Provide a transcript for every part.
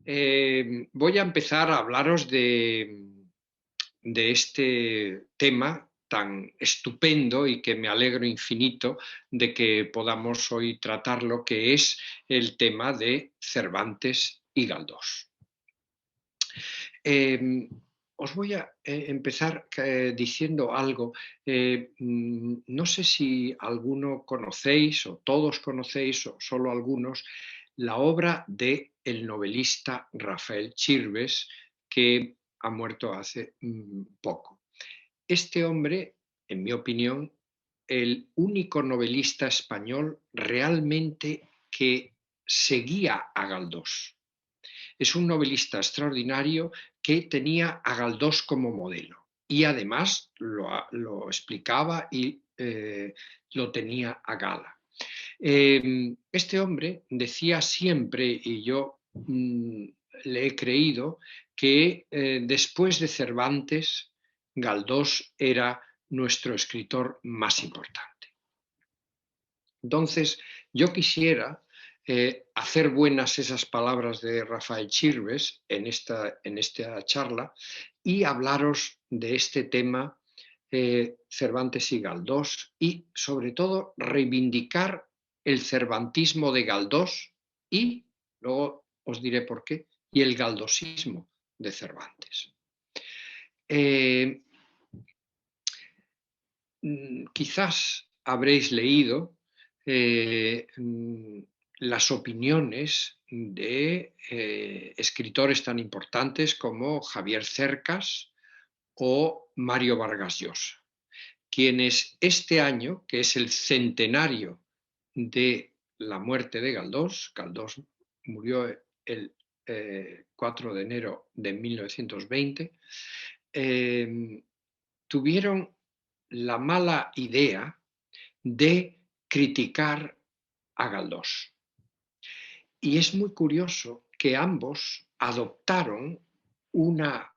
Voy a empezar a hablaros de este tema tan estupendo y que me alegro infinito de que podamos hoy tratarlo, que es el tema de Cervantes y Galdós. Os voy a empezar diciendo algo. No sé si alguno conocéis o todos conocéis o solo algunos la obra de el novelista Rafael Chirves, que ha muerto hace poco. Este hombre, en mi opinión, el único novelista español realmente que seguía a Galdós. Es un novelista extraordinario que tenía a Galdós como modelo y además lo explicaba y lo tenía a gala. Este hombre decía siempre, y yo le he creído, que después de Cervantes, Galdós era nuestro escritor más importante. Entonces, yo quisiera hacer buenas esas palabras de Rafael Chirves en esta charla y hablaros de este tema, Cervantes y Galdós, y sobre todo reivindicar el cervantismo de Galdós y, luego os diré por qué, y el galdosismo de Cervantes. Quizás habréis leído las opiniones de escritores tan importantes como Javier Cercas o Mario Vargas Llosa, quienes este año, que es el centenario de la muerte de Galdós, Galdós murió el 4 de enero de 1920, tuvieron la mala idea de criticar a Galdós. Y es muy curioso que ambos adoptaron una,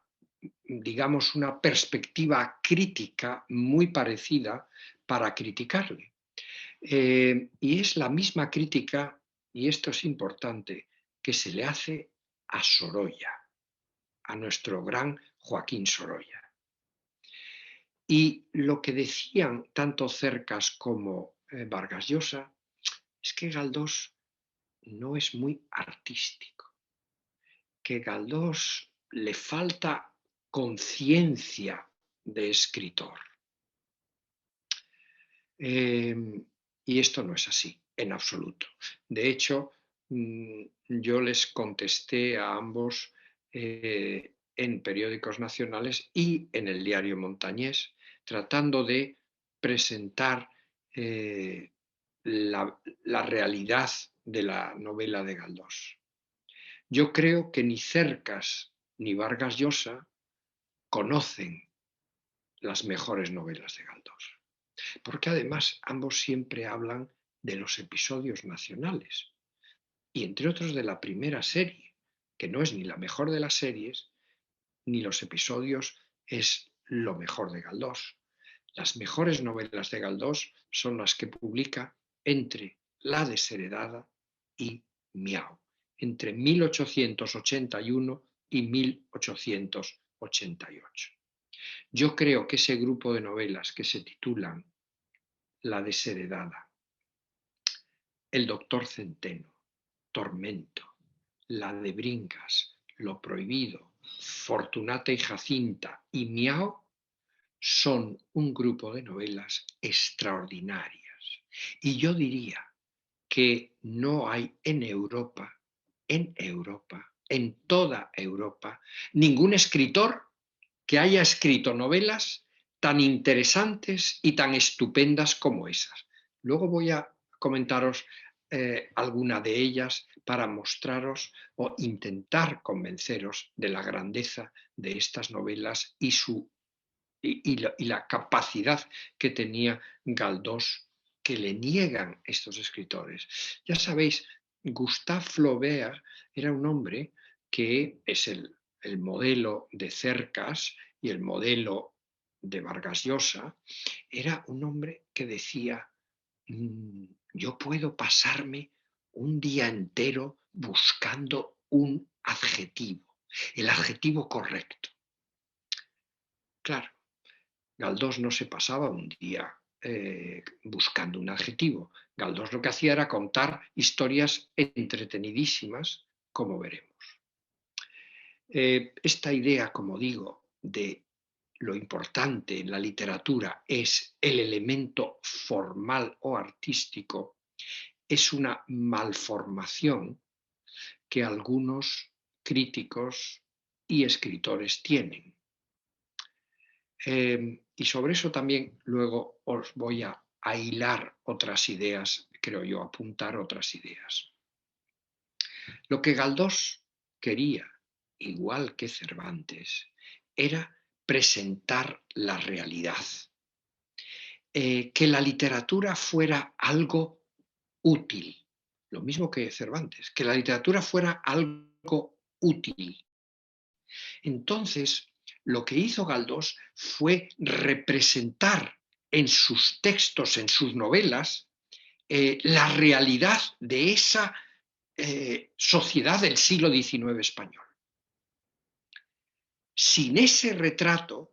digamos, una perspectiva crítica muy parecida para criticarle. Y es la misma crítica, y esto es importante, que se le hace a Sorolla, a nuestro gran Joaquín Sorolla. Y lo que decían tanto Cercas como Vargas Llosa es que Galdós no es muy artístico, que Galdós le falta conciencia de escritor. Y esto no es así, en absoluto. De hecho, yo les contesté a ambos en periódicos nacionales y en el diario Montañés, tratando de presentar la realidad de la novela de Galdós. Yo creo que ni Cercas ni Vargas Llosa conocen las mejores novelas de Galdós, porque además ambos siempre hablan de los episodios nacionales y entre otros de la primera serie, que no es ni la mejor de las series, ni los episodios es lo mejor de Galdós. Las mejores novelas de Galdós son las que publica entre La desheredada y Miau, entre 1881 y 1888. Yo creo que ese grupo de novelas que se titulan La desheredada, El doctor Centeno, Tormento, La de Brincas, Lo prohibido, Fortunata y Jacinta y Miau son un grupo de novelas extraordinarias. Y yo diría que no hay en toda Europa, ningún escritor que haya escrito novelas tan interesantes y tan estupendas como esas. Luego voy a comentaros alguna de ellas para mostraros o intentar convenceros de la grandeza de estas novelas y la capacidad que tenía Galdós, que le niegan estos escritores. Ya sabéis, Gustave Flaubert era un hombre que es el modelo de Cercas y el modelo de Vargas Llosa. Era un hombre que decía, yo puedo pasarme un día entero buscando un adjetivo, el adjetivo correcto. Claro, Galdós no se pasaba un día buscando un adjetivo. Galdós lo que hacía era contar historias entretenidísimas, como veremos. Esta idea, como digo, de lo importante en la literatura es el elemento formal o artístico, es una malformación que algunos críticos y escritores tienen. Y sobre eso también luego os voy a hilar otras ideas, creo yo, apuntar otras ideas. Lo que Galdós quería, igual que Cervantes, era presentar la realidad, que la literatura fuera algo útil, lo mismo que Cervantes, que la literatura fuera algo útil. Entonces, lo que hizo Galdós fue representar en sus textos, en sus novelas, la realidad de esa sociedad del siglo XIX español. Sin ese retrato,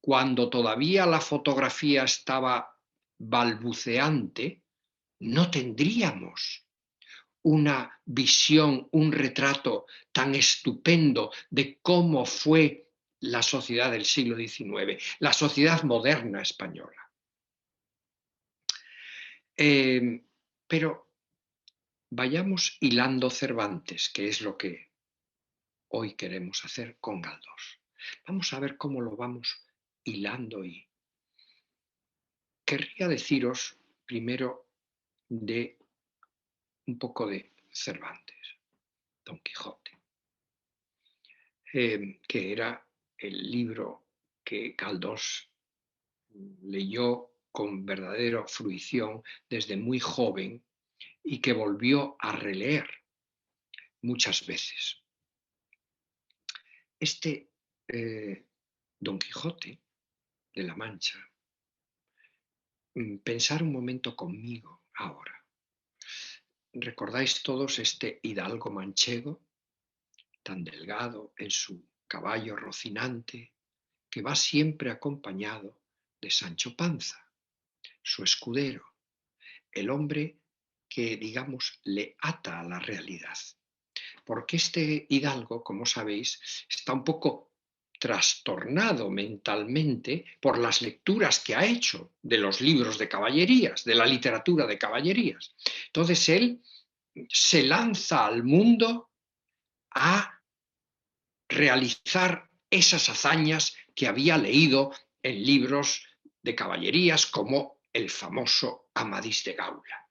cuando todavía la fotografía estaba balbuceante, no tendríamos una visión, un retrato tan estupendo de cómo fue la sociedad del siglo XIX, la sociedad moderna española. Pero vayamos hilando Cervantes, que es lo que hoy queremos hacer con Galdós. Vamos a ver cómo lo vamos hilando y querría deciros primero de un poco de Cervantes, Don Quijote, que era el libro que Galdós leyó con verdadera fruición desde muy joven y que volvió a releer muchas veces. Este Don Quijote de la Mancha, pensar un momento conmigo ahora. ¿Recordáis todos este hidalgo manchego, tan delgado en su caballo rocinante, que va siempre acompañado de Sancho Panza, su escudero, el hombre que, digamos, le ata a la realidad? Porque este hidalgo, como sabéis, está un poco trastornado mentalmente por las lecturas que ha hecho de los libros de caballerías, de la literatura de caballerías. Entonces él se lanza al mundo a realizar esas hazañas que había leído en libros de caballerías como el famoso Amadís de Gaula.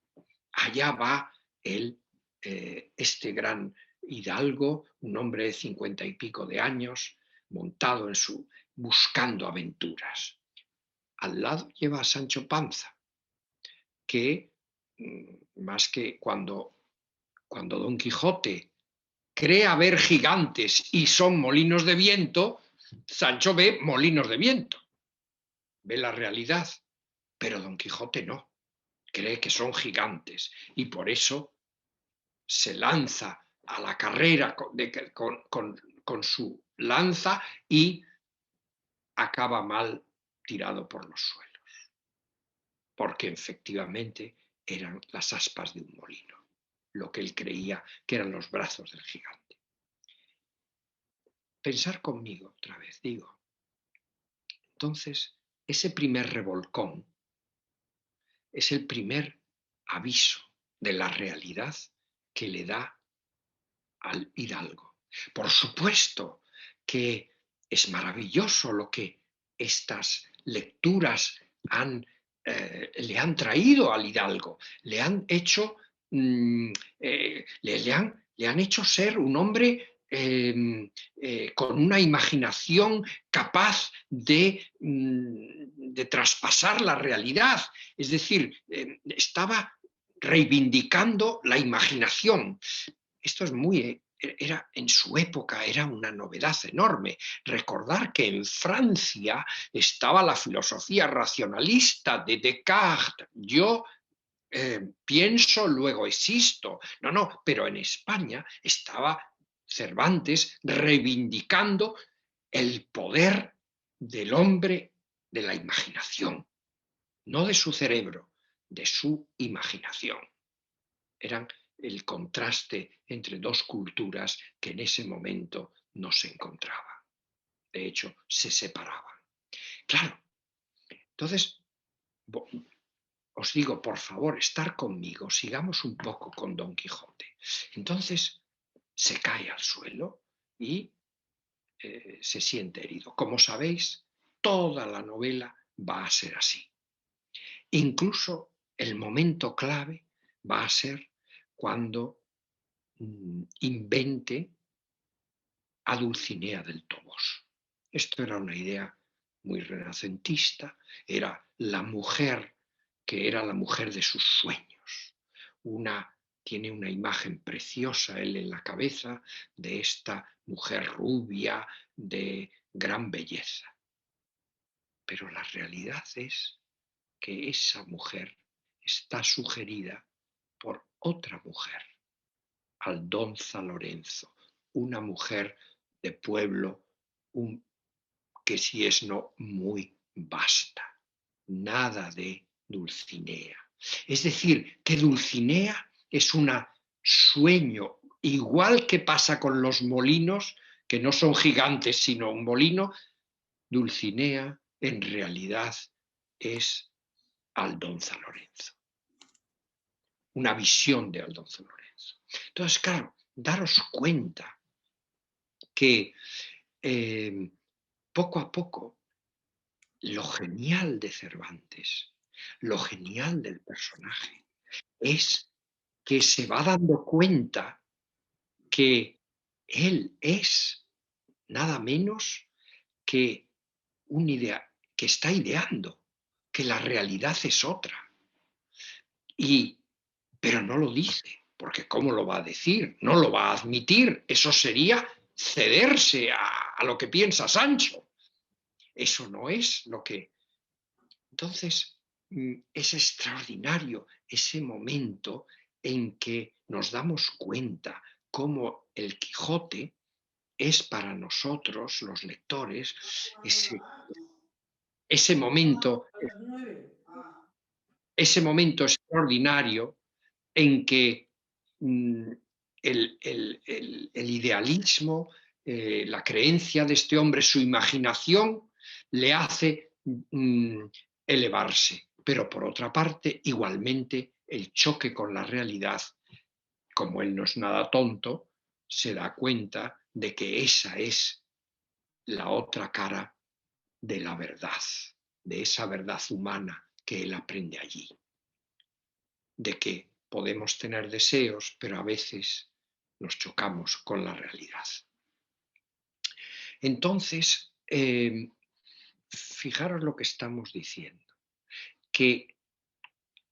Allá va él, este gran hidalgo, un hombre de 50 y pico de años, montado en su, buscando aventuras. Al lado lleva a Sancho Panza, que más que cuando Don Quijote cree haber gigantes y son molinos de viento, Sancho ve molinos de viento, ve la realidad, pero Don Quijote no, cree que son gigantes y por eso se lanza a la carrera con su lanza y acaba mal tirado por los suelos, porque efectivamente eran las aspas de un molino, lo que él creía que eran los brazos del gigante. Pensar conmigo otra vez, digo. Entonces, ese primer revolcón es el primer aviso de la realidad que le da al hidalgo. Por supuesto que es maravilloso lo que estas lecturas le han traído al hidalgo, le han hecho, le han hecho ser un hombre con una imaginación capaz de traspasar la realidad. Es decir, estaba reivindicando la imaginación. Esto es era en su época era una novedad enorme. Recordar que en Francia estaba la filosofía racionalista de Descartes. Yo pienso, luego existo. No, no, pero en España estaba Cervantes reivindicando el poder del hombre de la imaginación, no de su cerebro, de su imaginación. Eran el contraste entre dos culturas que en ese momento no se encontraban. De hecho, se separaban. Claro, entonces os digo, por favor, estar conmigo, sigamos un poco con Don Quijote. Entonces se cae al suelo y se siente herido. Como sabéis, toda la novela va a ser así. Incluso el momento clave va a ser cuando invente a Dulcinea del Toboso. Esto era una idea muy renacentista, era la mujer que era la mujer de sus sueños. Tiene una imagen preciosa él en la cabeza de esta mujer rubia de gran belleza. Pero la realidad es que esa mujer está sugerida por otra mujer, Aldonza Lorenzo, una mujer de pueblo, que si es no muy vasta, nada de Dulcinea. Es decir, que Dulcinea es un sueño, igual que pasa con los molinos, que no son gigantes, sino un molino. Dulcinea en realidad es Aldonza Lorenzo, una visión de Aldonza Lorenzo. Entonces, claro, daros cuenta que poco a poco lo genial de Cervantes, lo genial del personaje, es que se va dando cuenta que él es nada menos que que está ideando, que la realidad es otra. Pero no lo dice, porque ¿cómo lo va a decir? No lo va a admitir. Eso sería cederse a lo que piensa Sancho. Eso no es lo que... Entonces, es extraordinario ese momento en que nos damos cuenta cómo el Quijote es para nosotros, los lectores, ese momento, ese momento extraordinario en que mm, el idealismo, la creencia de este hombre, su imaginación, le hace elevarse. Pero por otra parte, igualmente, el choque con la realidad, como él no es nada tonto, se da cuenta de que esa es la otra cara de la verdad, de esa verdad humana que él aprende allí, de que podemos tener deseos, pero a veces nos chocamos con la realidad. Entonces, fijaros lo que estamos diciendo, que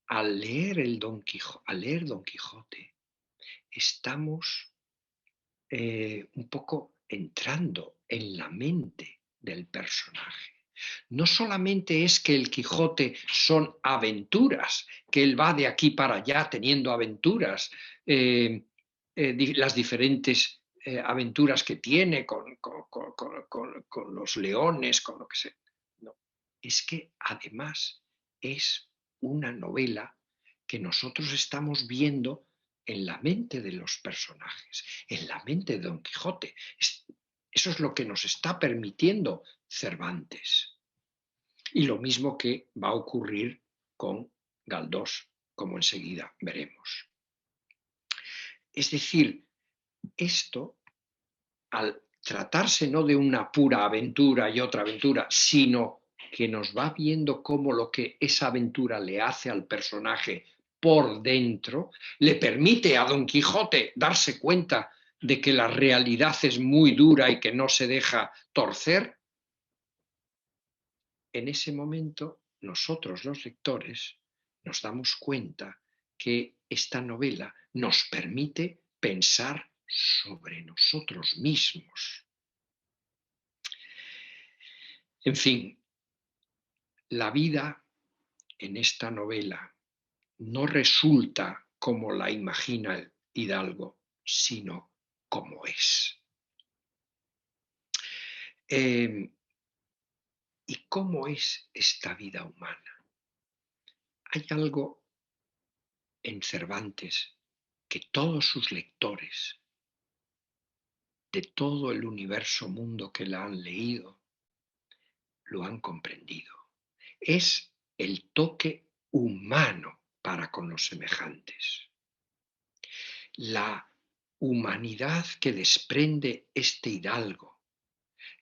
al leer Don Quijote, estamos un poco entrando en la mente del personaje. No solamente es que el Quijote son aventuras, que él va de aquí para allá teniendo aventuras, las diferentes aventuras que tiene con los leones, con lo que sea. No, es que además es una novela que nosotros estamos viendo en la mente de los personajes, en la mente de Don Quijote. Eso es lo que nos está permitiendo Cervantes. Y lo mismo que va a ocurrir con Galdós, como enseguida veremos. Es decir, esto, al tratarse no de una pura aventura y otra aventura, sino que nos va viendo cómo lo que esa aventura le hace al personaje por dentro, le permite a Don Quijote darse cuenta de que la realidad es muy dura y que no se deja torcer. En ese momento, nosotros los lectores nos damos cuenta que esta novela nos permite pensar sobre nosotros mismos. En fin, la vida en esta novela no resulta como la imagina el hidalgo, sino como es. ¿Y cómo es esta vida humana? Hay algo en Cervantes que todos sus lectores de todo el universo mundo que la han leído lo han comprendido. Es el toque humano para con los semejantes. La humanidad que desprende este hidalgo,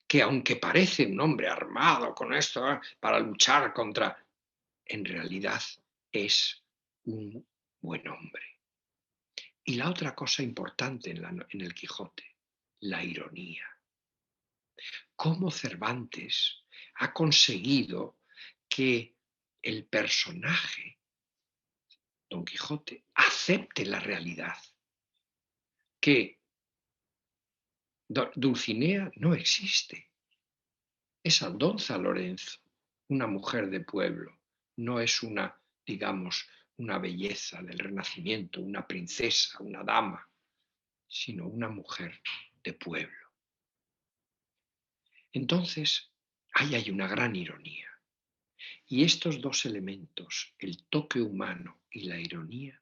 que aunque parece un hombre armado con esto para luchar contra, en realidad es un buen hombre. Y la otra cosa importante en el Quijote, la ironía. Cómo Cervantes ha conseguido que el personaje, Don Quijote, acepte la realidad, que Dulcinea no existe, es Aldonza Lorenzo, una mujer de pueblo, no es una, digamos, una belleza del Renacimiento, una princesa, una dama, sino una mujer de pueblo. Entonces, ahí hay una gran ironía. Y estos dos elementos, el toque humano y la ironía,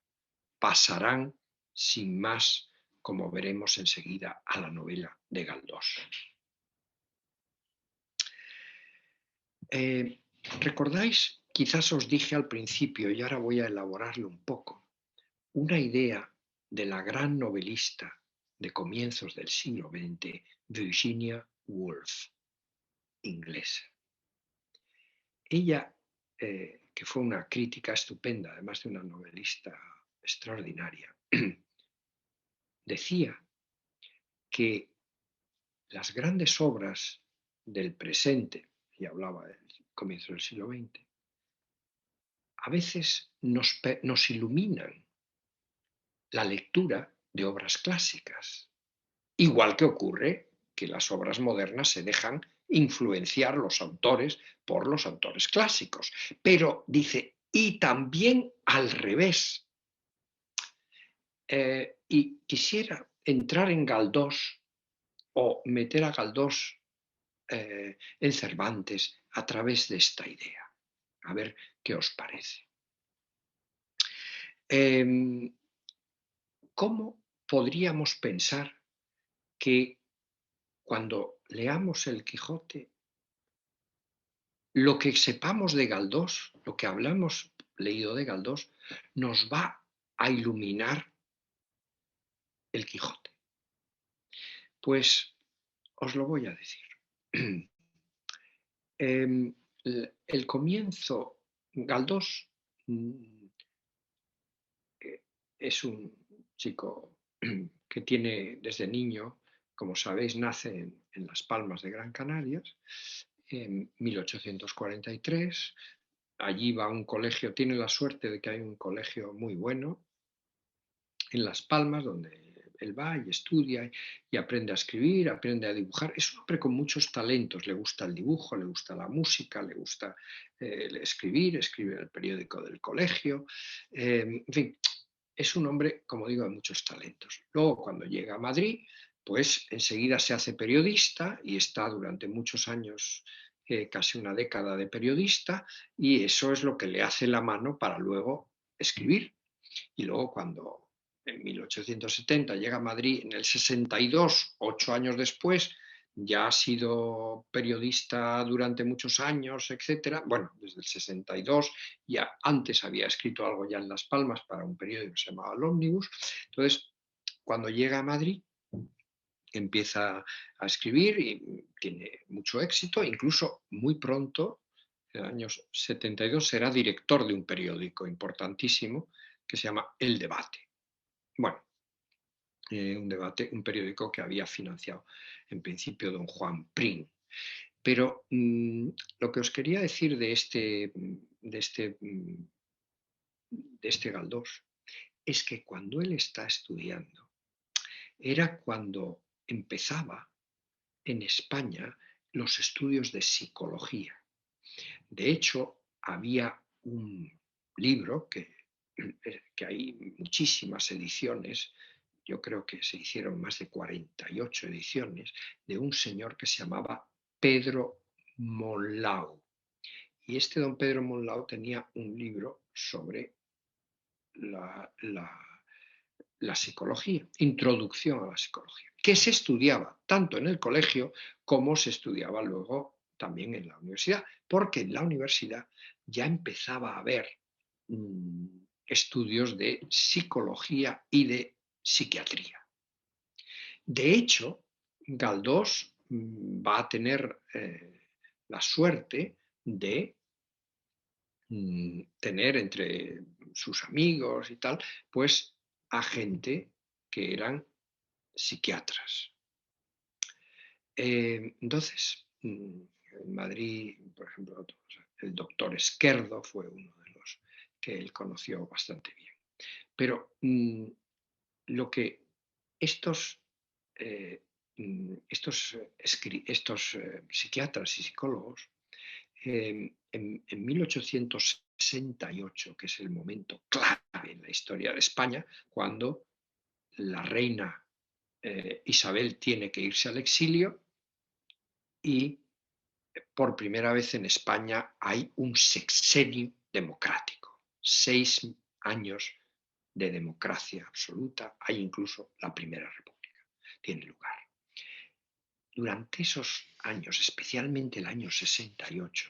pasarán sin más, como veremos enseguida, a la novela de Galdós. ¿Recordáis? Quizás os dije al principio, y ahora voy a elaborarlo un poco, una idea de la gran novelista de comienzos del siglo XX, Virginia Woolf, inglesa. Ella, que fue una crítica estupenda, además de una novelista extraordinaria, decía que las grandes obras del presente, y hablaba del comienzo del siglo XX, a veces nos iluminan la lectura de obras clásicas, igual que ocurre que las obras modernas se dejan influenciar los autores por los autores clásicos. Pero dice, y también al revés. Y quisiera entrar en Galdós o meter a Galdós en Cervantes a través de esta idea. A ver qué os parece. ¿Cómo podríamos pensar que cuando leamos el Quijote, lo que sepamos de Galdós, lo que hablamos leído de Galdós, nos va a iluminar el Quijote? Pues os lo voy a decir. El comienzo, Galdós es un chico que tiene desde niño, como sabéis, nace en Las Palmas de Gran Canarias en 1843. Allí va a un colegio, tiene la suerte de que hay un colegio muy bueno en Las Palmas, donde él va y estudia y aprende a escribir, aprende a dibujar. Es un hombre con muchos talentos, le gusta el dibujo, le gusta la música, le gusta escribir, escribe en el periódico del colegio, en fin, es un hombre, como digo, de muchos talentos. Luego, cuando llega a Madrid, pues enseguida se hace periodista y está durante muchos años, casi una década de periodista, y eso es lo que le hace la mano para luego escribir. Y luego cuando en 1870 llega a Madrid, en el 62, 8 años después, ya ha sido periodista durante muchos años, etcétera. Bueno, desde el 62, ya antes había escrito algo ya en Las Palmas para un periódico que se llamaba El Ómnibus. Entonces, cuando llega a Madrid, empieza a escribir y tiene mucho éxito, incluso muy pronto, en el año 72, será director de un periódico importantísimo que se llama El Debate. Bueno, un periódico que había financiado en principio don Juan Prim. Pero lo que os quería decir de este Galdós es que cuando él está estudiando, era cuando empezaba en España los estudios de psicología. De hecho, había un libro que que hay muchísimas ediciones, yo creo que se hicieron más de 48 ediciones, de un señor que se llamaba Pedro Monlau. Y este don Pedro Monlau tenía un libro sobre la, la, la psicología, introducción a la psicología, que se estudiaba tanto en el colegio como se estudiaba luego también en la universidad, porque en la universidad ya empezaba a haber estudios de psicología y de psiquiatría. De hecho, Galdós va a tener la suerte de tener entre sus amigos y tal, pues a gente que eran psiquiatras. Entonces, en Madrid, por ejemplo, el doctor Esquerdo fue uno de los que él conoció bastante bien. Pero lo que estos, eh, psiquiatras y psicólogos, en 1868, que es el momento clave en la historia de España, cuando la reina Isabel tiene que irse al exilio y por primera vez en España hay un sexenio democrático, 6 años de democracia absoluta, hay incluso la Primera República, tiene lugar. Durante esos años, especialmente el año 68,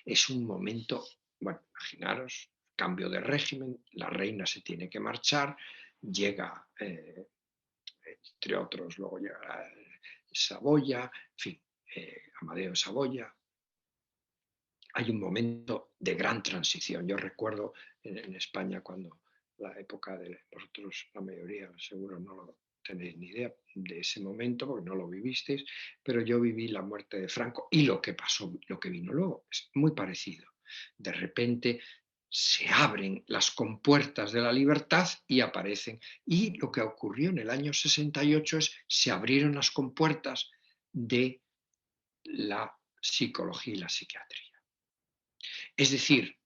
es un momento, bueno, imaginaros, cambio de régimen, la reina se tiene que marchar, llega, entre otros, luego llega Saboya, en fin, Amadeo de Saboya. Hay un momento de gran transición. Yo recuerdo en España cuando la época de vosotros, la mayoría seguro no lo tenéis ni idea de ese momento porque no lo vivisteis, pero yo viví la muerte de Franco y lo que pasó, lo que vino luego, es muy parecido. De repente se abren las compuertas de la libertad y aparecen. Y lo que ocurrió en el año 68 es se abrieron las compuertas de la psicología y la psiquiatría. Es decir,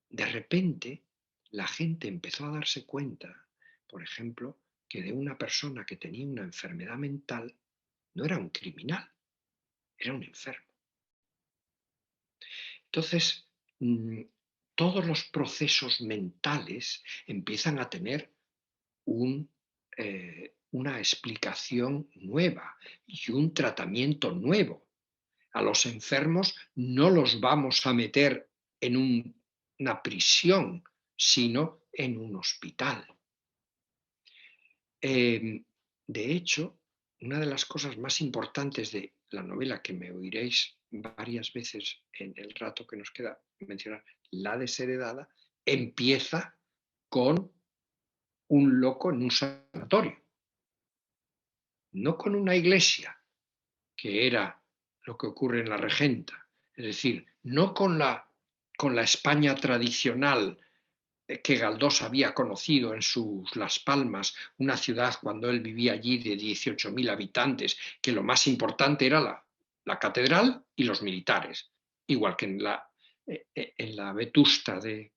de repente la gente empezó a darse cuenta, por ejemplo, que de una persona que tenía una enfermedad mental no era un criminal, era un enfermo. Entonces, todos los procesos mentales empiezan a tener una explicación nueva y un tratamiento nuevo. A los enfermos no los vamos a meter en una prisión, sino en un hospital. De hecho, una de las cosas más importantes de la novela, que me oiréis varias veces en el rato que nos queda mencionar, La desheredada, empieza con un loco en un sanatorio, no con una iglesia, que era lo que ocurre en la Regenta, es decir, no con la España tradicional que Galdós había conocido en sus Las Palmas, una ciudad cuando él vivía allí de 18.000 habitantes, que lo más importante era la catedral y los militares, igual que en la Vetusta de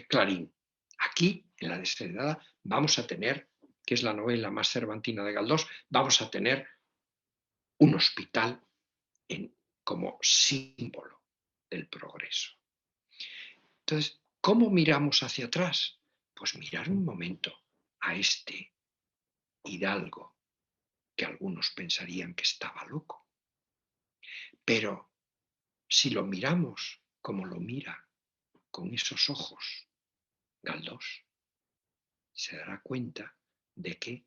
Clarín. Aquí, en la desheredada, vamos a tener, que es la novela más cervantina de Galdós, vamos a tener un hospital como símbolo del progreso. Entonces, ¿cómo miramos hacia atrás? Pues mirar un momento a este hidalgo que algunos pensarían que estaba loco. Pero si lo miramos como lo mira, con esos ojos, Galdós, se dará cuenta de que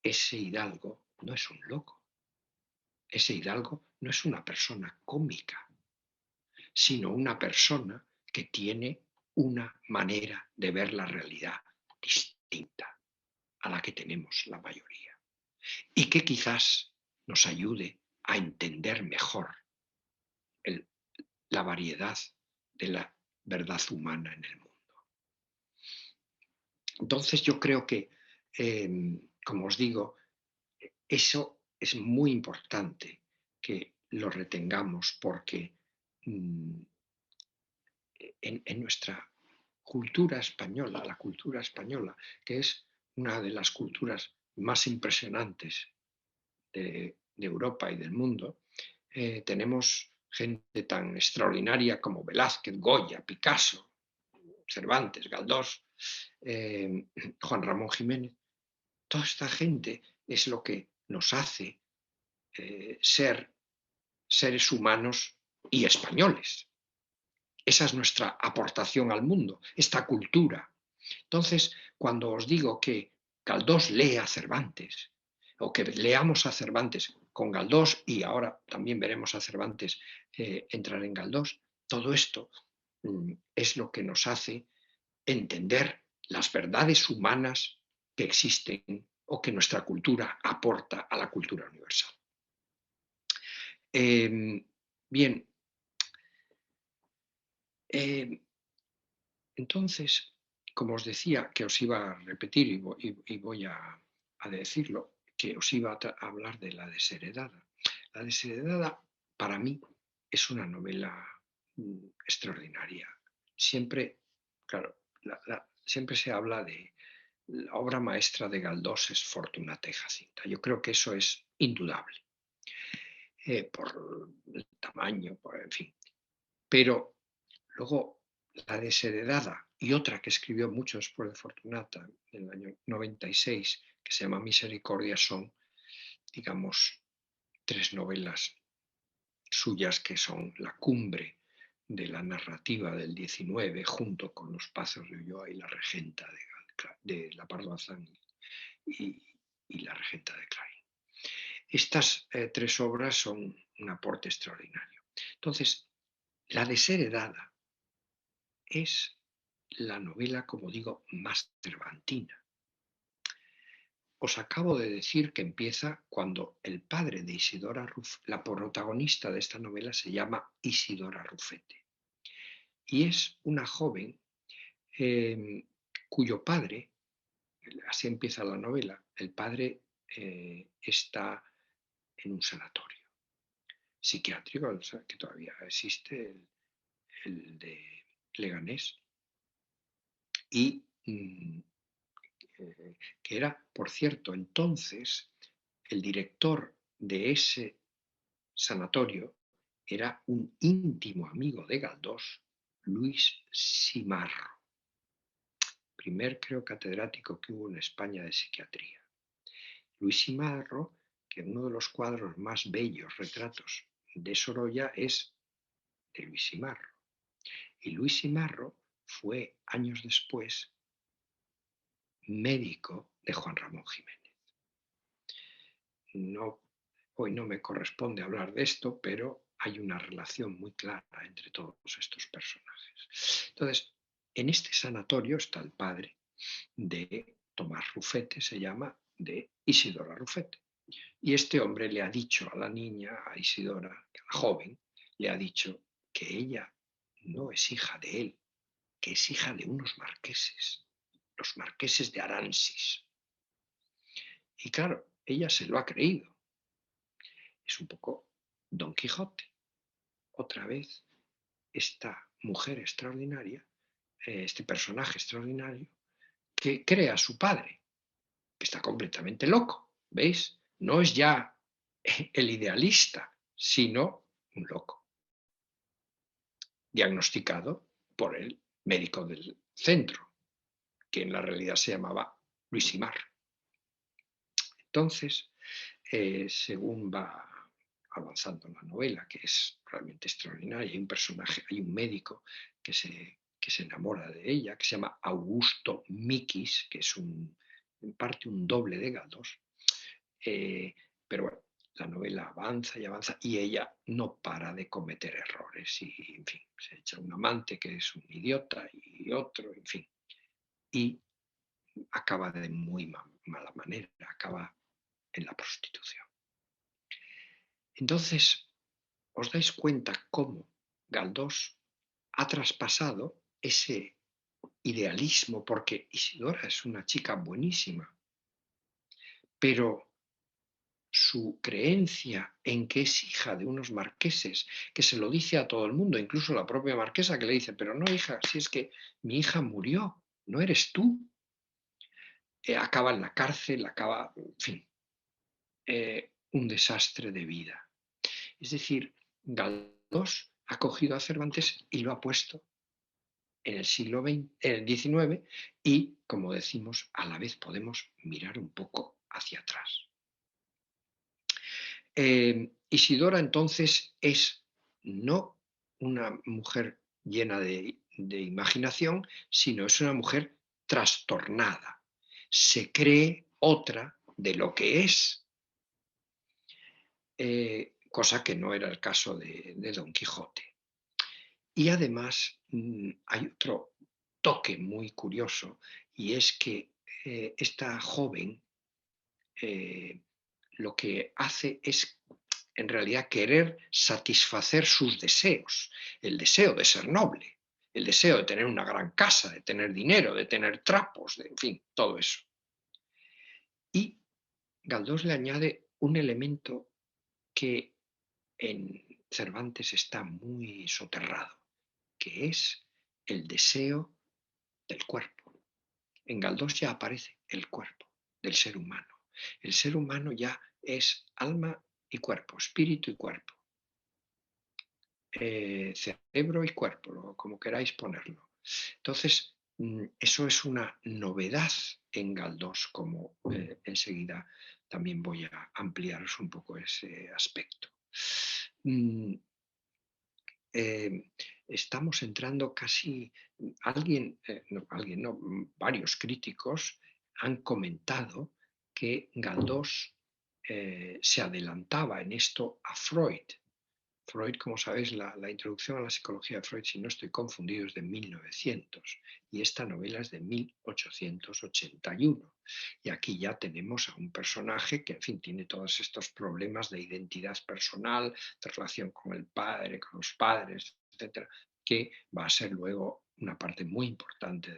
ese hidalgo no es un loco. Ese hidalgo no es una persona cómica, sino una persona que tiene una manera de ver la realidad distinta a la que tenemos la mayoría y que quizás nos ayude a entender mejor el, la variedad de la verdad humana en el mundo. Entonces yo creo que, como os digo, eso es muy importante que lo retengamos porque en nuestra la cultura española, que es una de las culturas más impresionantes de Europa y del mundo, tenemos gente tan extraordinaria como Velázquez, Goya, Picasso, Cervantes, Galdós, Juan Ramón Jiménez. Toda esta gente es lo que nos hace ser seres humanos y españoles. Esa es nuestra aportación al mundo, esta cultura. Entonces, cuando os digo que Galdós lee a Cervantes, o que leamos a Cervantes con Galdós, y ahora también veremos a Cervantes entrar en Galdós, todo esto es lo que nos hace entender las verdades humanas que existen o que nuestra cultura aporta a la cultura universal. Bien, entonces, como os decía, que os iba a repetir y voy a decirlo, que os iba a hablar de La desheredada. La desheredada, para mí, es una novela extraordinaria. Siempre, claro, siempre se habla de la obra maestra de Galdós es Fortunata y Jacinta. Yo creo que eso es indudable, por el tamaño, en fin. Pero luego La desheredada y otra que escribió mucho después de Fortunata, en el año 96, que se llama Misericordia, son, digamos, tres novelas suyas que son la cumbre de la narrativa del XIX, junto con Los Pazos de Ulloa y La Regenta de La Pardo Bazán y La Regenta de Clarín. Estas tres obras son un aporte extraordinario. Entonces, La desheredada es la novela, como digo, más cervantina. Os acabo de decir que empieza cuando el padre de Isidora Rufete, la protagonista de esta novela se llama Isidora Rufete. Y es una joven cuyo padre, así empieza la novela, el padre está en un sanatorio psiquiátrico, que todavía existe, el de Leganés, y que era, por cierto, entonces el director de ese sanatorio era un íntimo amigo de Galdós, Luis Simarro, primer, creo, catedrático que hubo en España de psiquiatría. Luis Simarro, que uno de los cuadros más bellos, retratos de Sorolla, es de Luis Simarro. Y Luis Simarro fue, años después, médico de Juan Ramón Jiménez. Hoy no me corresponde hablar de esto, pero hay una relación muy clara entre todos estos personajes. Entonces, en este sanatorio está el padre de Tomás Rufete, se llama, de Isidora Rufete. Y este hombre le ha dicho a la niña, a Isidora, a la joven, le ha dicho que ella no es hija de él, que es hija de unos marqueses, los marqueses de Aransis. Y claro, ella se lo ha creído. Es un poco Don Quijote. Otra vez, esta mujer extraordinaria, este personaje extraordinario, que crea a su padre, que está completamente loco, ¿veis? No es ya el idealista, sino un loco, diagnosticado por el médico del centro, que en la realidad se llamaba Luis Simar. Entonces, según va avanzando la novela, que es realmente extraordinaria, hay un personaje, hay un médico que se enamora de ella, que se llama Augusto Miquis, que es en parte un doble de Galdós. Pero bueno, la novela avanza y avanza y ella no para de cometer errores y, en fin, se echa un amante que es un idiota y otro, en fin. Y acaba de muy mala manera, acaba en la prostitución. Entonces, os dais cuenta cómo Galdós ha traspasado ese idealismo, porque Isidora es una chica buenísima, pero su creencia en que es hija de unos marqueses, que se lo dice a todo el mundo, incluso la propia marquesa que le dice, pero no, hija, si es que mi hija murió, no eres tú. Acaba en la cárcel, acaba, en fin, un desastre de vida. Es decir, Galdós ha cogido a Cervantes y lo ha puesto en el siglo XX, en el XIX, y, como decimos, a la vez podemos mirar un poco hacia atrás. Isidora entonces es no una mujer llena de imaginación, sino es una mujer trastornada. Se cree otra de lo que es, cosa que no era el caso de Don Quijote. Y además hay otro toque muy curioso, y es que esta joven lo que hace es en realidad querer satisfacer sus deseos, el deseo de ser noble, el deseo de tener una gran casa, de tener dinero, de tener trapos, en fin, todo eso. Y Galdós le añade un elemento que en Cervantes está muy soterrado, que es el deseo del cuerpo. En Galdós ya aparece el cuerpo del ser humano. El ser humano ya es alma y cuerpo, espíritu y cuerpo, cerebro y cuerpo, como queráis ponerlo. Entonces, eso es una novedad en Galdós, como enseguida también voy a ampliaros un poco ese aspecto. Estamos entrando casi, varios críticos han comentado que Galdós se adelantaba en esto a Freud. Freud, como sabéis, la introducción a la psicología de Freud, si no estoy confundido, es de 1900 y esta novela es de 1881. Y aquí ya tenemos a un personaje que, en fin, tiene todos estos problemas de identidad personal, de relación con el padre, con los padres, etcétera, que va a ser luego una parte muy importante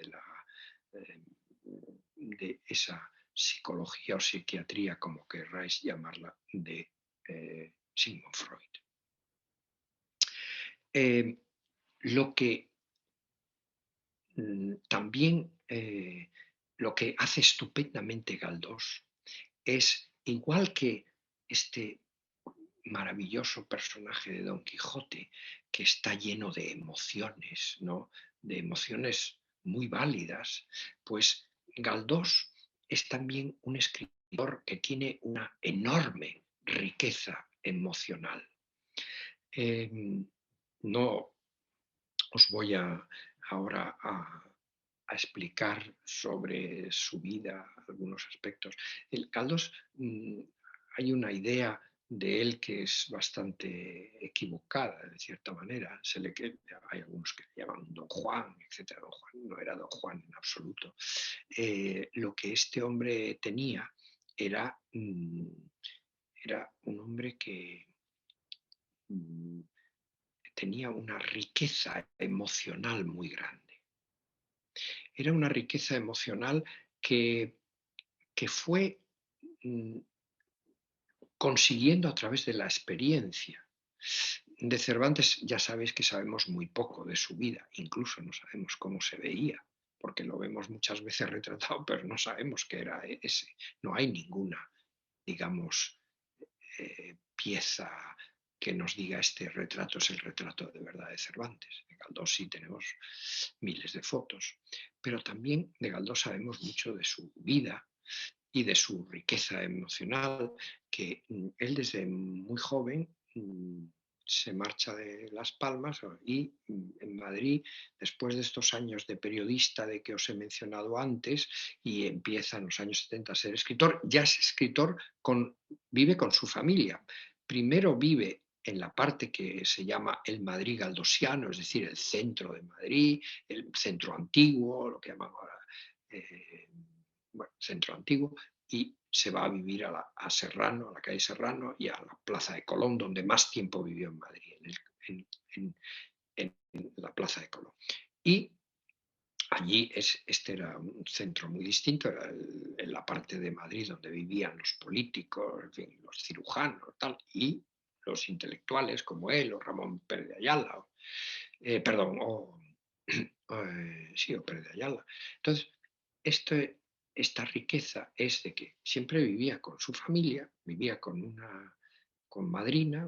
de esa psicología o psiquiatría, como querráis llamarla, de Sigmund Freud. Lo que también lo que hace estupendamente Galdós es, igual que este maravilloso personaje de Don Quijote, que está lleno de emociones, ¿no? De emociones muy válidas, pues Galdós es también un escritor que tiene una enorme riqueza emocional. No os voy ahora a explicar sobre su vida algunos aspectos. El Galdós, hay una idea de él que es bastante equivocada, de cierta manera. Hay algunos que le llaman Don Juan, etc. Don Juan no era Don Juan en absoluto. Lo que este hombre tenía era un hombre que tenía una riqueza emocional muy grande. Era una riqueza emocional que fue consiguiendo a través de la experiencia. De Cervantes ya sabéis que sabemos muy poco de su vida, incluso no sabemos cómo se veía, porque lo vemos muchas veces retratado, pero no sabemos qué era ese. No hay ninguna, digamos, pieza que nos diga este retrato es el retrato de verdad de Cervantes. De Galdós sí tenemos miles de fotos, pero también de Galdós sabemos mucho de su vida y de su riqueza emocional, que él desde muy joven se marcha de Las Palmas y en Madrid, después de estos años de periodista de que os he mencionado antes, y empieza en los años 70 a ser escritor, ya es escritor, vive con su familia. Primero vive en la parte que se llama el Madrid galdosiano, es decir, el centro de Madrid, el centro antiguo, lo que llaman ahora centro antiguo, y se va a vivir a Serrano, a la calle Serrano y a la Plaza de Colón, donde más tiempo vivió en Madrid, en la Plaza de Colón. Y allí este era un centro muy distinto, era en la parte de Madrid donde vivían los políticos, en fin, los cirujanos, tal, y los intelectuales como él o Ramón Pérez de Ayala, perdón, sí, o Pérez de Ayala. Entonces, esta riqueza es de que siempre vivía con su familia, vivía con madrina,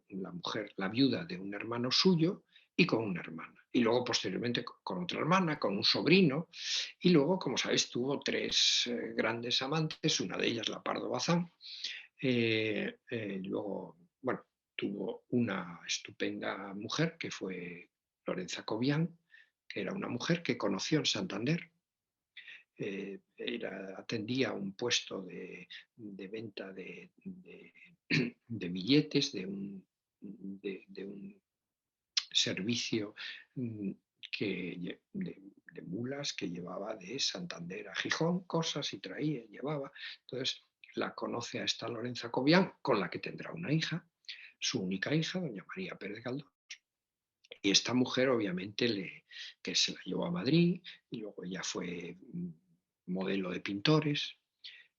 la mujer, la viuda de un hermano suyo, y con una hermana. Y luego, posteriormente, con otra hermana, con un sobrino. Y luego, como sabéis, tuvo tres grandes amantes, una de ellas, la Pardo Bazán. Luego, bueno, tuvo una estupenda mujer que fue Lorenza Cobian, que era una mujer que conoció en Santander. Atendía un puesto de venta de billetes de un servicio mm, de mulas que llevaba de Santander a Gijón, cosas y traía, llevaba. Entonces la conoce a esta Lorenza Cobian, con la que tendrá una hija, su única hija, doña María Pérez Galdós. Y esta mujer obviamente que se la llevó a Madrid y luego ella fue modelo de pintores,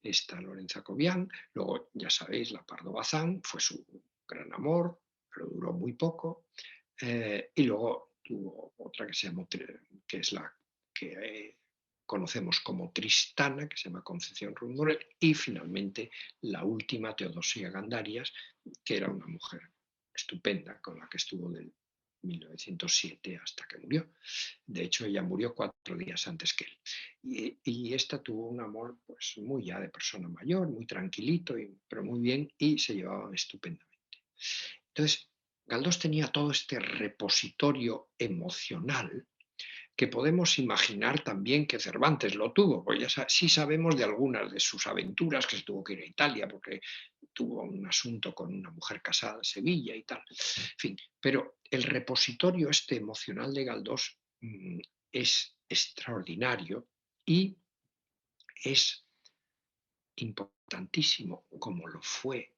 esta Lorenza Cobian. Luego, ya sabéis, la Pardo Bazán fue su gran amor, pero duró muy poco. Y luego tuvo otra que se llamó, que es la que conocemos como Tristana, que se llama Concepción Rondorel, y finalmente la última, Teodosia Gandarias, que era una mujer estupenda con la que estuvo del 1907 hasta que murió. De hecho, ella murió 4 días antes que él. Y esta tuvo un amor pues muy ya de persona mayor, muy tranquilito, pero muy bien, y se llevaban estupendamente. Entonces, Galdós tenía todo este repositorio emocional que podemos imaginar también que Cervantes lo tuvo, porque ya sí sabemos de algunas de sus aventuras, que se tuvo que ir a Italia porque tuvo un asunto con una mujer casada en Sevilla y tal. En fin, pero el repositorio este emocional de Galdós es extraordinario y es importantísimo, como lo fue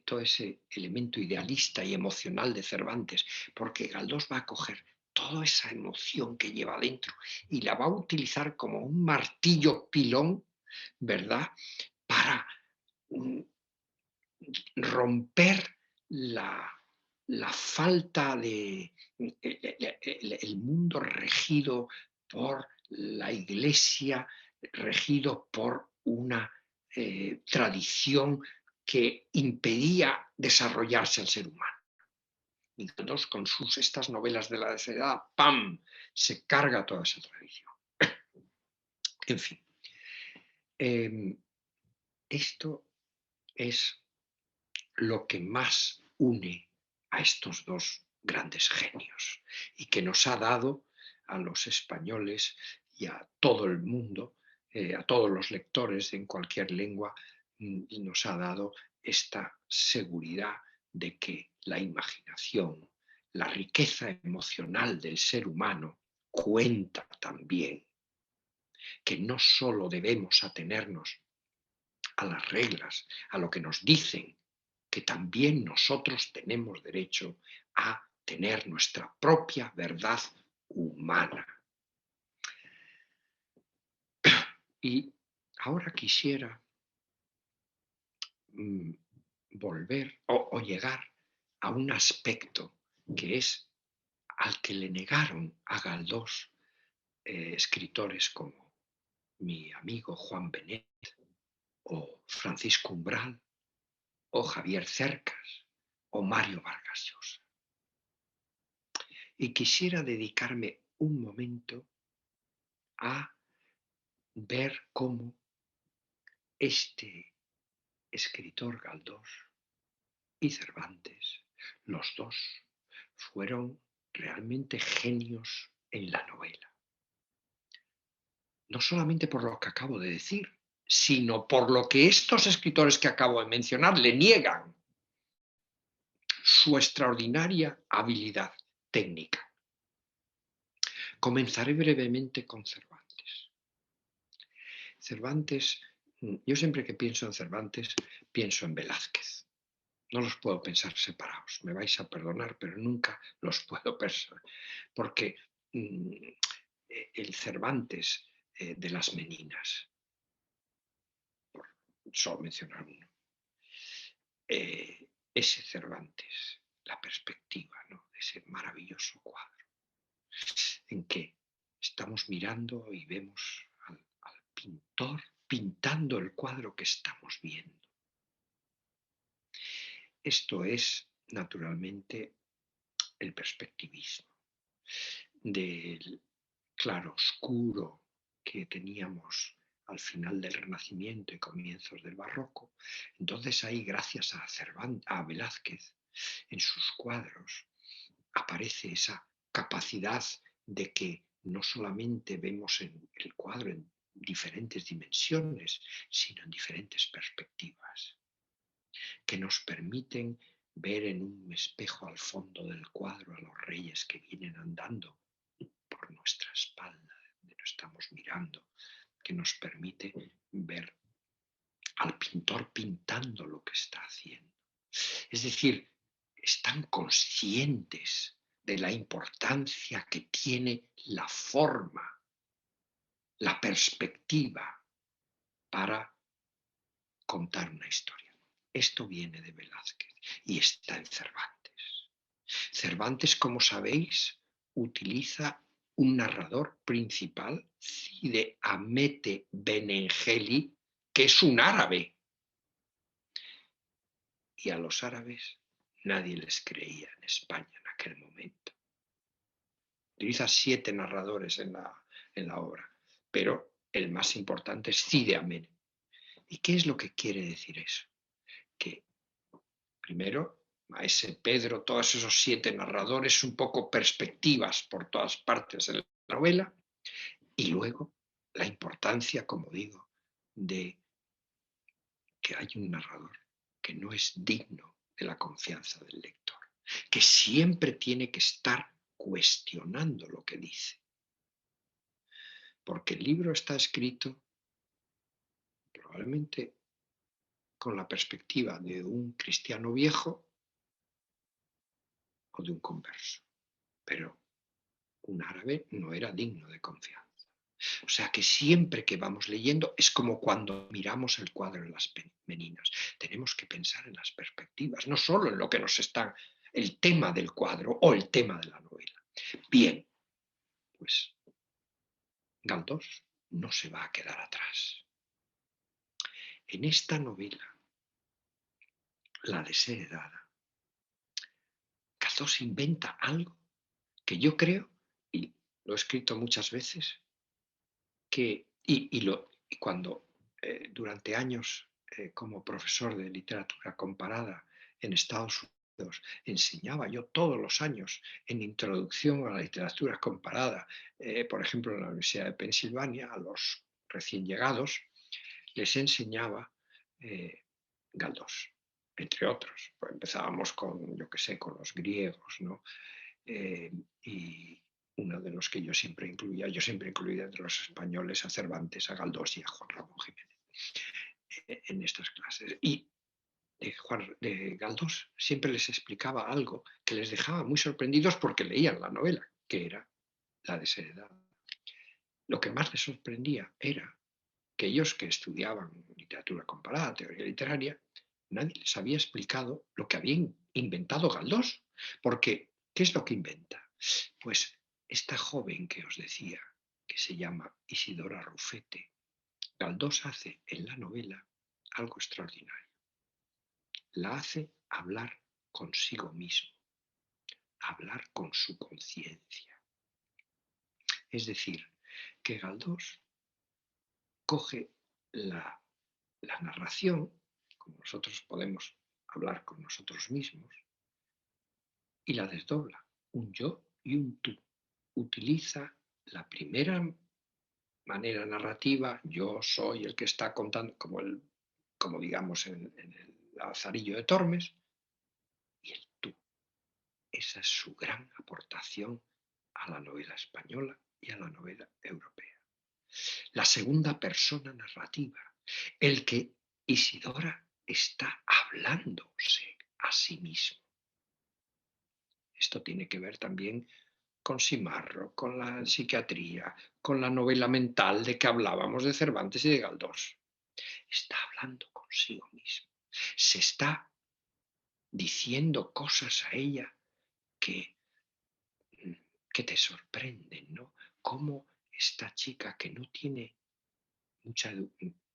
todo ese elemento idealista y emocional de Cervantes, porque Galdós va a coger toda esa emoción que lleva dentro y la va a utilizar como un martillo pilón, ¿verdad? Para romper la falta de el mundo regido por la Iglesia, regido por una tradición que impedía desarrollarse al ser humano. Y entonces, con estas novelas de la edad, ¡pam!, se carga toda esa tradición. En fin, esto es lo que más une a estos dos grandes genios y que nos ha dado a los españoles y a todo el mundo, a todos los lectores en cualquier lengua, y nos ha dado esta seguridad de que la imaginación, la riqueza emocional del ser humano cuenta también, que no solo debemos atenernos a las reglas, a lo que nos dicen, que también nosotros tenemos derecho a tener nuestra propia verdad humana. Y ahora quisiera volver o llegar a un aspecto que es al que le negaron a Galdós escritores como mi amigo Juan Benet o Francisco Umbral o Javier Cercas o Mario Vargas Llosa. Y quisiera dedicarme un momento a ver cómo este escritor Galdós y Cervantes, los dos, fueron realmente genios en la novela. No solamente por lo que acabo de decir, sino por lo que estos escritores que acabo de mencionar le niegan: su extraordinaria habilidad técnica. Comenzaré brevemente con Cervantes. Cervantes, yo siempre que pienso en Cervantes, pienso en Velázquez. No los puedo pensar separados. Me vais a perdonar, pero nunca los puedo pensar. Porque el Cervantes de las Meninas, por solo mencionar uno. Ese Cervantes, la perspectiva, ¿no?, de ese maravilloso cuadro, en que estamos mirando y vemos al pintor pintando el cuadro que estamos viendo. Esto es, naturalmente, el perspectivismo, del claroscuro que teníamos al final del Renacimiento y comienzos del Barroco. Entonces ahí, gracias a Velázquez, en sus cuadros, aparece esa capacidad de que no solamente vemos en el cuadro en diferentes dimensiones, sino en diferentes perspectivas, que nos permiten ver en un espejo al fondo del cuadro a los reyes que vienen andando por nuestra espalda, donde no estamos mirando, que nos permite ver al pintor pintando lo que está haciendo. Es decir, están conscientes de la importancia que tiene la forma, la perspectiva para contar una historia. Esto viene de Velázquez y está en Cervantes. Cervantes, como sabéis, utiliza un narrador principal, Cide Hamete Benengeli, que es un árabe. Y a los árabes nadie les creía en España en aquel momento. Utiliza 7 narradores en la obra, pero el más importante es Cide Hamete. ¿Y qué es lo que quiere decir eso? Que primero, Maese Pedro, todos esos 7 narradores, un poco perspectivas por todas partes de la novela, y luego la importancia, como digo, de que hay un narrador que no es digno de la confianza del lector, que siempre tiene que estar cuestionando lo que dice. Porque el libro está escrito probablemente con la perspectiva de un cristiano viejo o de un converso, pero un árabe no era digno de confianza. O sea que siempre que vamos leyendo es como cuando miramos el cuadro en las Meninas. Tenemos que pensar en las perspectivas, no solo en lo que nos está el tema del cuadro o el tema de la novela. Bien, pues Galdós no se va a quedar atrás. En esta novela, La desheredada, Galdós inventa algo que yo creo, y lo he escrito muchas veces, y cuando durante años como profesor de literatura comparada en Estados Unidos enseñaba yo todos los años en introducción a la literatura comparada, por ejemplo en la Universidad de Pensilvania, a los recién llegados, les enseñaba Galdós, entre otros. Pues empezábamos con, yo qué sé, con los griegos, ¿no? Y uno de los que yo siempre incluía entre los españoles a Cervantes, a Galdós y a Juan Ramón Jiménez en estas clases. Y de Galdós siempre les explicaba algo que les dejaba muy sorprendidos porque leían la novela, que era La desheredada. Lo que más les sorprendía era que ellos que estudiaban literatura comparada, teoría literaria, nadie les había explicado lo que había inventado Galdós. Porque, ¿qué es lo que inventa? Pues esta joven que os decía, que se llama Isidora Rufete, Galdós hace en la novela algo extraordinario. La hace hablar consigo mismo, hablar con su conciencia. Es decir, que Galdós coge la narración, como nosotros podemos hablar con nosotros mismos, y la desdobla, un yo y un tú. Utiliza la primera manera narrativa, yo soy el que está contando, como digamos en el Lazarillo de Tormes, y el tú. Esa es su gran aportación a la novela española y a la novela europea. La segunda persona narrativa, el que Isidora está hablándose a sí mismo. Esto tiene que ver también con Simarro, con la psiquiatría, con la novela mental de que hablábamos de Cervantes y de Galdós. Está hablando consigo mismo. Se está diciendo cosas a ella que, que te sorprenden, ¿no? Cómo esta chica que no tiene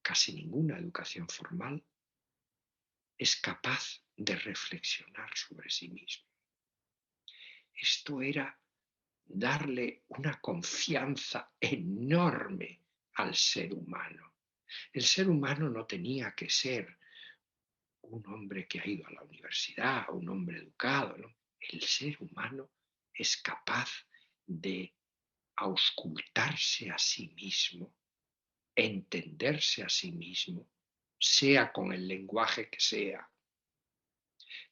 casi ninguna educación formal es capaz de reflexionar sobre sí mismo. Esto era darle una confianza enorme al ser humano. El ser humano no tenía que ser un hombre que ha ido a la universidad, un hombre educado, ¿no? El ser humano es capaz de auscultarse a sí mismo, entenderse a sí mismo, sea con el lenguaje que sea.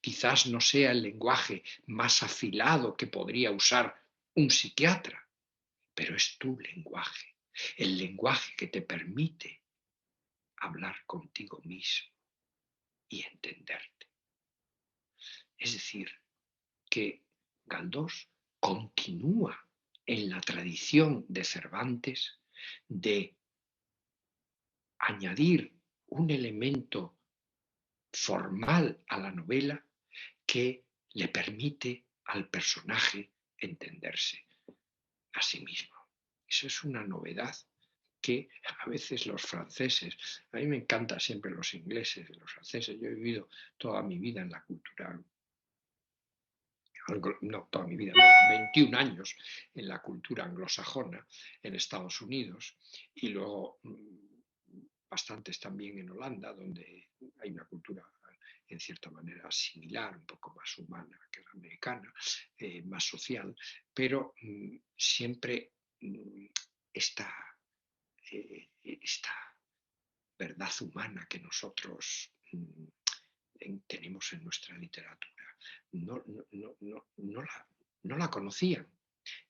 Quizás no sea el lenguaje más afilado que podría usar un psiquiatra, pero es tu lenguaje, el lenguaje que te permite hablar contigo mismo y entenderte. Es decir, que Galdós continúa en la tradición de Cervantes de añadir un elemento formal a la novela que le permite al personaje entenderse a sí mismo. Eso es una novedad que a veces los franceses, a mí me encantan siempre los ingleses, los franceses, yo he vivido toda mi vida en la cultura, no, toda mi vida, no, 21 años en la cultura anglosajona en Estados Unidos y luego bastantes también en Holanda, donde hay una cultura en cierta manera similar, un poco más humana que la americana, más social, pero siempre esta, esta verdad humana que nosotros tenemos en nuestra literatura. No la conocían.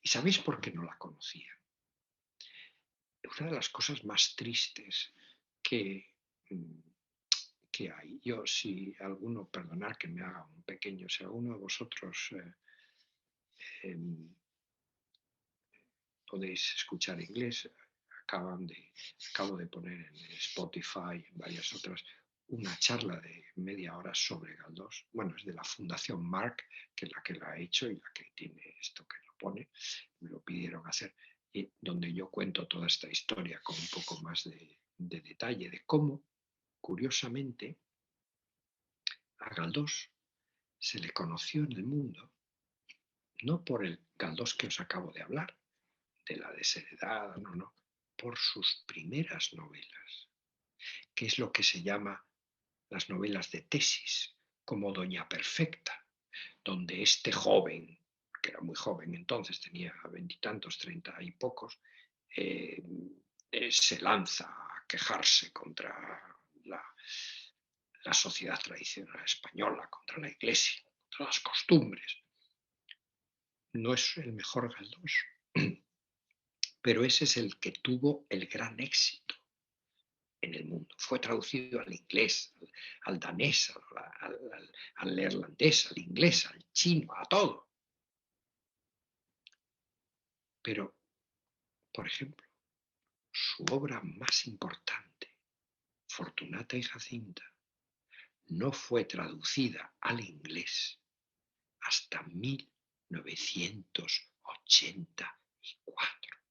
¿Y sabéis por qué no la conocían? Una de las cosas más tristes que, que hay, yo si alguno, perdonad que me haga un pequeño, si alguno de vosotros podéis escuchar inglés, acabo de poner en Spotify y en varias otras una charla de media hora sobre Galdós. Bueno, es de la Fundación Marc, que es la que la ha hecho y la que tiene esto que lo pone. Me lo pidieron hacer, y donde yo cuento toda esta historia con un poco más de detalle de cómo, curiosamente, a Galdós se le conoció en el mundo no por el Galdós que os acabo de hablar, de la desheredada, no, por sus primeras novelas, que es lo que se llama las novelas de tesis, como Doña Perfecta, donde este joven, que era muy joven entonces, tenía veintitantos, treinta y pocos, se lanza a quejarse contra la, la sociedad tradicional española, contra la iglesia, contra las costumbres. No es el mejor Galdós, pero ese es el que tuvo el gran éxito en el mundo. Fue traducido al inglés, al danés, al neerlandés, al inglés, al chino, a todo. Pero, por ejemplo, su obra más importante, Fortunata y Jacinta, no fue traducida al inglés hasta 1984.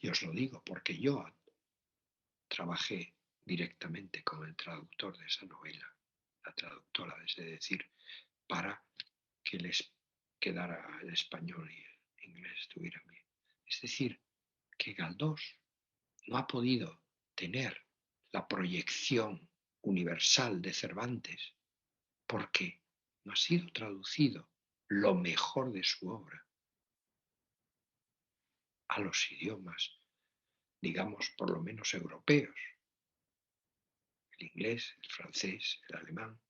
Y os lo digo porque yo trabajé directamente con el traductor de esa novela, la traductora, es decir, para que les quedara el español y el inglés estuvieran bien. Es decir, que Galdós no ha podido tener la proyección universal de Cervantes porque no ha sido traducido lo mejor de su obra a los idiomas, digamos, por lo menos europeos, el inglés, el francés, el alemán.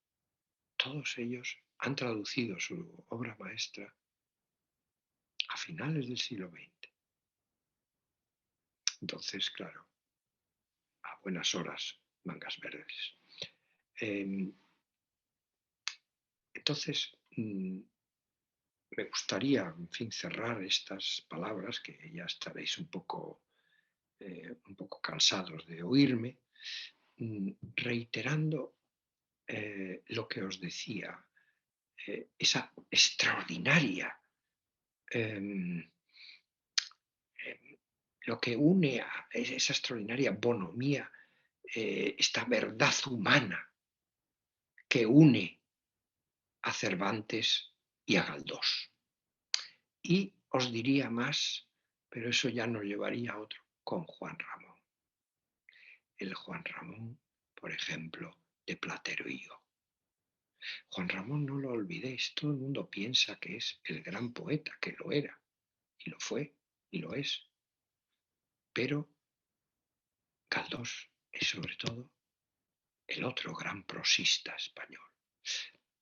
Todos ellos han traducido su obra maestra a finales del siglo XX. Entonces, claro, a buenas horas, mangas verdes. Entonces, me gustaría, en fin, cerrar estas palabras, que ya estaréis un poco cansados de oírme, reiterando lo que os decía, esa extraordinaria, em, em, lo que une a esa extraordinaria bonomía, esta verdad humana que une a Cervantes y a Galdós. Y os diría más, pero eso ya nos llevaría a otro, con Juan Ramón. El Juan Ramón, por ejemplo, de Platero y yo. Juan Ramón, no lo olvidéis, todo el mundo piensa que es el gran poeta, que lo era, y lo fue, y lo es. Pero Galdós es sobre todo el otro gran prosista español.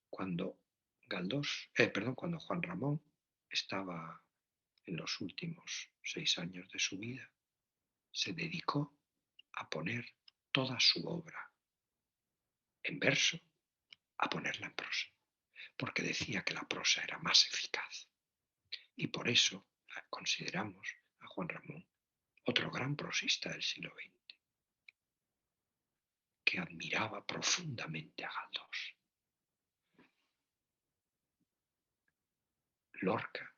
Cuando cuando Juan Ramón estaba en los últimos 6 años de su vida, se dedicó a poner toda su obra en verso, a ponerla en prosa, porque decía que la prosa era más eficaz. Y por eso consideramos a Juan Ramón otro gran prosista del siglo XX, que admiraba profundamente a Galdós. Lorca,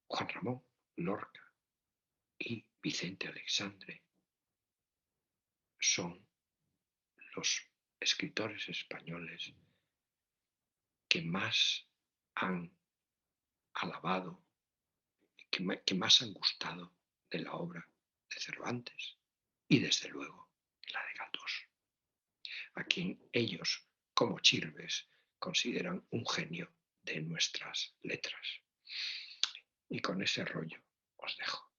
Juan Ramón, Lorca y Vicente Aleixandre son los escritores españoles que más han alabado, que más han gustado de la obra de Cervantes y desde luego la de Galdós, a quien ellos, como Chirves, consideran un genio de nuestras letras. Y con ese rollo os dejo.